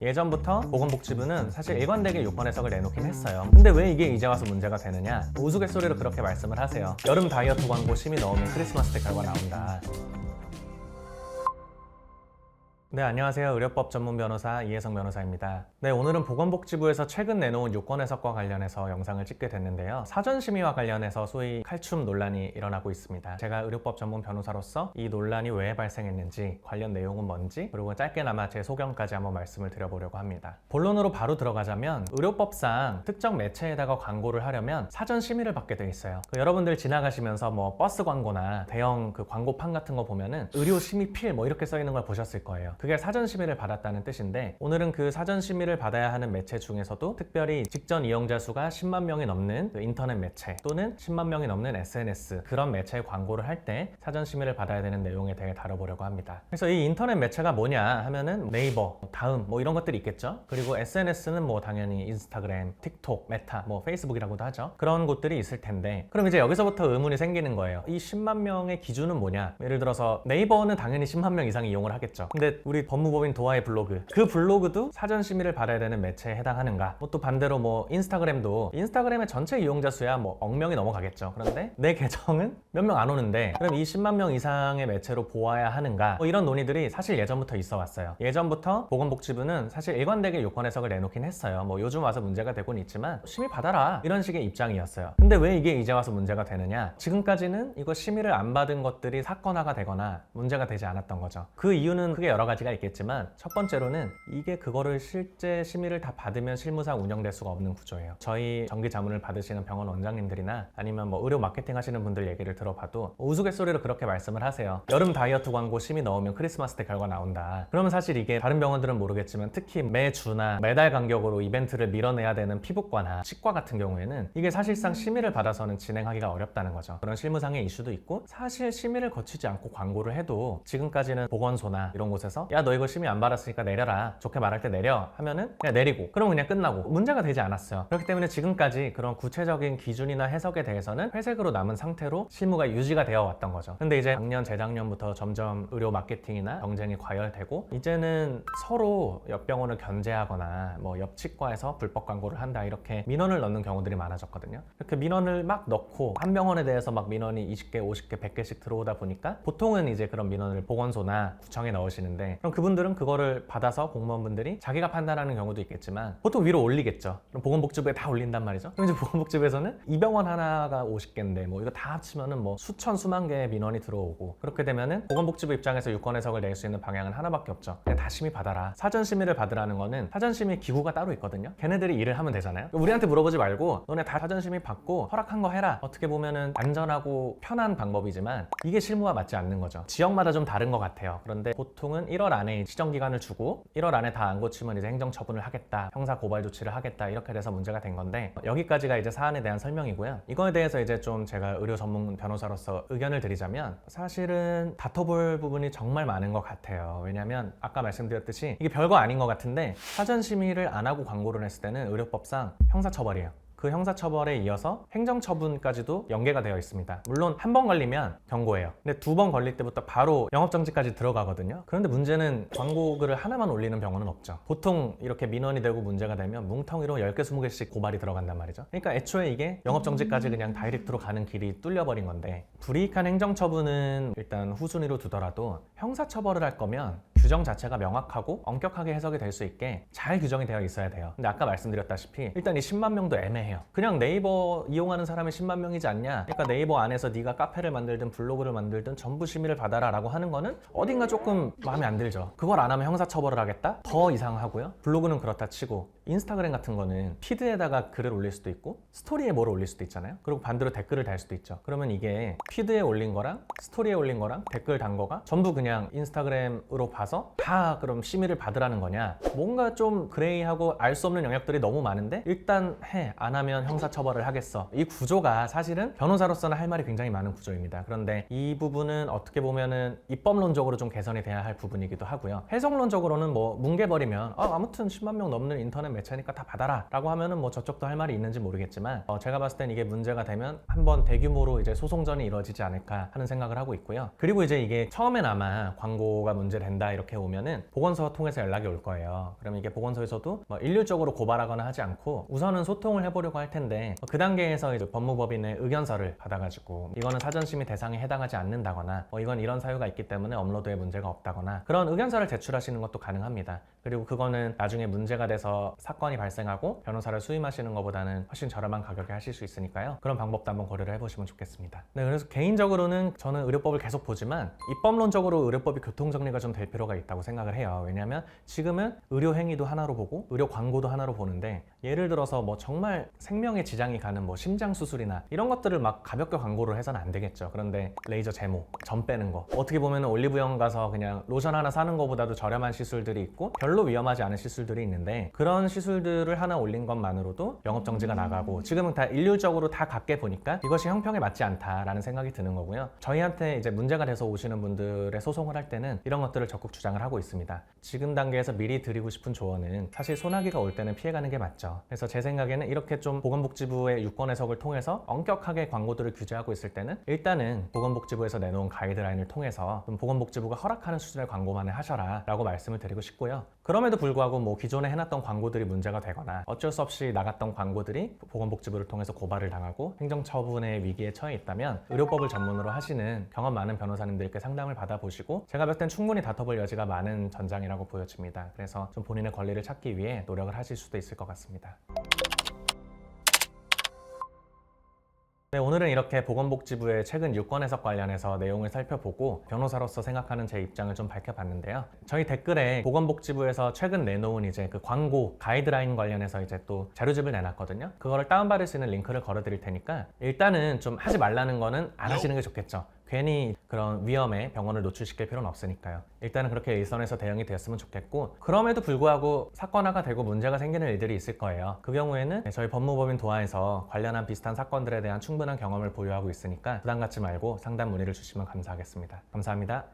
예전부터 보건복지부는 사실 일관되게 요건 해석을 내놓긴 했어요. 근데 왜 이게 이제 와서 문제가 되느냐? 우스갯소리로 그렇게 말씀을 하세요. 여름 다이어트 광고 심의 넣으면 크리스마스 때 결과 나온다. 네, 안녕하세요. 의료법 전문 변호사 이혜성 변호사입니다. 네, 오늘은 보건복지부에서 최근 내놓은 요건 해석과 관련해서 영상을 찍게 됐는데요. 사전심의와 관련해서 소위 칼춤 논란이 일어나고 있습니다. 제가 의료법 전문 변호사로서 이 논란이 왜 발생했는지, 관련 내용은 뭔지, 그리고 짧게나마 제 소견까지 한번 말씀을 드려보려고 합니다. 본론으로 바로 들어가자면 의료법상 특정 매체에다가 광고를 하려면 사전심의를 받게 돼 있어요. 여러분들 지나가시면서 뭐 버스 광고나 대형 그 광고판 같은 거 보면은 의료심의필 뭐 이렇게 써 있는 걸 보셨을 거예요. 그게 사전심의를 받았다는 뜻인데, 오늘은 그 사전심의를 받아야 하는 매체 중에서도 특별히 직전 이용자 수가 10만 명이 넘는 인터넷 매체 또는 10만 명이 넘는 SNS, 그런 매체에 광고를 할 때 사전심의를 받아야 되는 내용에 대해 다뤄보려고 합니다. 그래서 이 인터넷 매체가 뭐냐 하면은 네이버, 다음 뭐 이런 것들이 있겠죠. 그리고 SNS는 뭐 당연히 인스타그램, 틱톡, 메타, 뭐 페이스북이라고도 하죠. 그런 곳들이 있을 텐데, 그럼 이제 여기서부터 의문이 생기는 거예요. 이 10만 명의 기준은 뭐냐? 예를 들어서 네이버는 당연히 10만 명 이상이 이용을 하겠죠. 근데 우리 법무법인 도하의 블로그, 그 블로그도 사전심의를 받아야 되는 매체에 해당하는가? 뭐 또 반대로 뭐 인스타그램도, 인스타그램의 전체 이용자 수야 뭐 억명이 넘어가겠죠. 그런데 내 계정은 몇 명 안 오는데 그럼 이 10만 명 이상의 매체로 보아야 하는가? 뭐 이런 논의들이 사실 예전부터 있어 왔어요. 예전부터 보건복지부는 사실 일관되게 요건 해석을 내놓긴 했어요. 뭐 요즘 와서 문제가 되고는 있지만 심의 받아라, 이런 식의 입장이었어요. 근데 왜 이게 이제 와서 문제가 되느냐? 지금까지는 이거 심의를 안 받은 것들이 사건화가 되거나 문제가 되지 않았던 거죠. 그 이유는 크게 여러 가지가 있겠지만, 첫 번째로는 이게 그거를 실제 심의를 다 받으면 실무상 운영될 수가 없는 구조예요. 저희 정기 자문을 받으시는 병원 원장님들이나 아니면 뭐 의료 마케팅 하시는 분들 얘기를 들어봐도 우스갯소리로 그렇게 말씀을 하세요. 여름 다이어트 광고 심의 넣으면 크리스마스 때 결과 나온다. 그러면 사실 이게 다른 병원들은 모르겠지만 특히 매주나 매달 간격으로 이벤트를 밀어내야 되는 피부과나 치과 같은 경우에는 이게 사실상 심의를 받아서는 진행하기가 어렵다는 거죠. 그런 실무상의 이슈도 있고, 사실 심의를 거치지 않고 광고를 해도 지금까지는 보건소나 이런 곳에서 야, 너 이거 심의 안 받았으니까 내려라, 좋게 말할 때 내려 하면은 그냥 내리고 그러면 그냥 끝나고 문제가 되지 않았어요. 그렇기 때문에 지금까지 그런 구체적인 기준이나 해석에 대해서는 회색으로 남은 상태로 실무가 유지가 되어 왔던 거죠. 근데 이제 작년, 재작년부터 점점 의료 마케팅이나 경쟁이 과열되고, 이제는 서로 옆 병원을 견제하거나 뭐 옆 치과에서 불법 광고를 한다, 이렇게 민원을 넣는 경우들이 많아졌거든요. 이렇게 민원을 막 넣고 한 병원에 대해서 막 민원이 20개, 50개, 100개씩 들어오다 보니까 보통은 이제 그런 민원을 보건소나 구청에 넣으시는데, 그럼 그분들은 그거를 받아서 공무원분들이 자기가 판단하는 경우도 있겠지만 보통 위로 올리겠죠. 그럼 보건복지부에 다 올린단 말이죠. 그럼 이제 보건복지부에서는 이 병원 하나가 50개인데 뭐 이거 다 합치면은 뭐 수천 수만 개의 민원이 들어오고, 그렇게 되면은 보건복지부 입장에서 유권 해석을 낼 수 있는 방향은 하나밖에 없죠. 그냥 다 심의 받아라. 사전 심의를 받으라는 거는 사전심의 기구가 따로 있거든요. 걔네들이 일을 하면 되잖아요. 우리한테 물어보지 말고 너네 다 사전심의 받고 허락한 거 해라. 어떻게 보면은 안전하고 편한 방법이지만 이게 실무와 맞지 않는 거죠. 지역마다 좀 다른 것 같아요. 그런데 보통은 1월 안에 시정기간을 주고 1월 안에 다 안 고치면 이제 행정처분을 하겠다, 형사 고발 조치를 하겠다, 이렇게 돼서 문제가 된 건데, 여기까지가 이제 사안에 대한 설명이고요. 이거에 대해서 이제 좀 제가 의료 전문 변호사로서 의견을 드리자면, 사실은 다퉈볼 부분이 정말 많은 것 같아요. 왜냐면 아까 말씀드렸듯이 이게 별거 아닌 것 같은데 사전심의를 안 하고 광고를 했을 때는 의료법상 형사처벌이에요. 그 형사처벌에 이어서 행정처분까지도 연계가 되어 있습니다. 물론 한 번 걸리면 경고예요. 근데 2번 걸릴 때부터 바로 영업정지까지 들어가거든요. 그런데 문제는 광고글을 하나만 올리는 병원은 없죠. 보통 이렇게 민원이 되고 문제가 되면 뭉텅이로 10개, 20개씩 고발이 들어간단 말이죠. 그러니까 애초에 이게 영업정지까지 그냥 다이렉트로 가는 길이 뚫려버린 건데, 불이익한 행정처분은 일단 후순위로 두더라도 형사처벌을 할 거면 규정 자체가 명확하고 엄격하게 해석이 될 수 있게 잘 규정이 되어 있어야 돼요. 근데 아까 말씀드렸다시피 일단 이 10만 명도 애매해요. 그냥 네이버 이용하는 사람이 10만 명이지 않냐? 그러니까 네이버 안에서 네가 카페를 만들든 블로그를 만들든 전부 심의를 받아라 라고 하는 거는 어딘가 조금 마음에 안 들죠. 그걸 안 하면 형사처벌을 하겠다? 더 이상하고요. 블로그는 그렇다 치고 인스타그램 같은 거는 피드에다가 글을 올릴 수도 있고 스토리에 뭐를 올릴 수도 있잖아요. 그리고 반대로 댓글을 달 수도 있죠. 그러면 이게 피드에 올린 거랑 스토리에 올린 거랑 댓글 단 거가 전부 그냥 인스타그램으로 봐서 다 그럼 심의를 받으라는 거냐? 뭔가 좀 그레이하고 알 수 없는 영역들이 너무 많은데 일단 해, 안 하면 형사처벌을 하겠어. 이 구조가 사실은 변호사로서는 할 말이 굉장히 많은 구조입니다. 그런데 이 부분은 어떻게 보면은 입법론적으로 좀 개선이 돼야 할 부분이기도 하고요. 해석론적으로는 뭐 뭉개버리면 아무튼 10만 명 넘는 인터넷 매체니까 다 받아라 라고 하면은 뭐 저쪽도 할 말이 있는지 모르겠지만 제가 봤을 땐 이게 문제가 되면 한번 대규모로 이제 소송전이 이루어지지 않을까 하는 생각을 하고 있고요. 그리고 이제 이게 처음엔 아마 광고가 문제된다 이렇게 오면은 보건소 통해서 연락이 올 거예요. 그러면 이게 보건소에서도 뭐 일률적으로 고발하거나 하지 않고 우선은 소통을 해보려고 할 텐데 그 단계에서 이제 법무법인의 의견서를 받아가지고 이거는 사전심의 대상에 해당하지 않는다거나 이건 이런 사유가 있기 때문에 업로드에 문제가 없다거나 그런 의견서를 제출하시는 것도 가능합니다. 그리고 그거는 나중에 문제가 돼서 사건이 발생하고 변호사를 수임하시는 것보다는 훨씬 저렴한 가격에 하실 수 있으니까요. 그런 방법도 한번 고려를 해보시면 좋겠습니다. 네, 그래서 개인적으로는 저는 의료법을 계속 보지만 입법론적으로 의료법이 교통정리가 좀 될 필요가 있다고 생각을 해요. 왜냐하면 지금은 의료 행위도 하나로 보고 의료 광고도 하나로 보는데 예를 들어서 뭐 정말 생명에 지장이 가는 뭐 심장 수술이나 이런 것들을 막 가볍게 광고를 해서는 안 되겠죠. 그런데 레이저 제모, 점 빼는 거 어떻게 보면 올리브영 가서 그냥 로션 하나 사는 것보다도 저렴한 시술들이 있고 별로 위험하지 않은 시술들이 있는데 그런 시술들을 하나 올린 것만으로도 영업정지가 나가고 지금은 다 일률적으로 다 갖게 보니까 이것이 형평에 맞지 않다라는 생각이 드는 거고요. 저희한테 이제 문제가 돼서 오시는 분들의 소송을 할 때는 이런 것들을 적극 주장을 하고 있습니다. 지금 단계에서 미리 드리고 싶은 조언은 사실 소나기가 올 때는 피해가는 게 맞죠. 그래서 제 생각에는 이렇게 좀 보건복지부의 유권 해석을 통해서 엄격하게 광고들을 규제하고 있을 때는 일단은 보건복지부에서 내놓은 가이드라인을 통해서 좀 보건복지부가 허락하는 수준의 광고만을 하셔라 라고 말씀을 드리고 싶고요. 그럼에도 불구하고 뭐 기존에 해놨던 광고들이 문제가 되거나 어쩔 수 없이 나갔던 광고들이 보건복지부를 통해서 고발을 당하고 행정처분의 위기에 처해 있다면 의료법을 전문으로 하시는 경험 많은 변호사님들께 상담을 받아보시고 제가 볼 땐 충분히 다퉈볼 여지가 많은 전장이라고 보여집니다. 그래서 좀 본인의 권리를 찾기 위해 노력을 하실 수도 있을 것 같습니다. 네, 오늘은 이렇게 보건복지부의 최근 유권 해석 관련해서 내용을 살펴보고 변호사로서 생각하는 제 입장을 좀 밝혀봤는데요. 저희 댓글에 보건복지부에서 최근 내놓은 이제 그 광고 가이드라인 관련해서 이제 또 자료집을 내놨거든요. 그거를 다운받을 수 있는 링크를 걸어드릴 테니까 일단은 좀 하지 말라는 거는 안 하시는 게 좋겠죠. 괜히 그런 위험에 병원을 노출시킬 필요는 없으니까요. 일단은 그렇게 일선에서 대응이 되었으면 좋겠고 그럼에도 불구하고 사건화가 되고 문제가 생기는 일들이 있을 거예요. 그 경우에는 저희 법무법인 도하에서 관련한 비슷한 사건들에 대한 충분한 경험을 보유하고 있으니까 부담 갖지 말고 상담 문의를 주시면 감사하겠습니다. 감사합니다.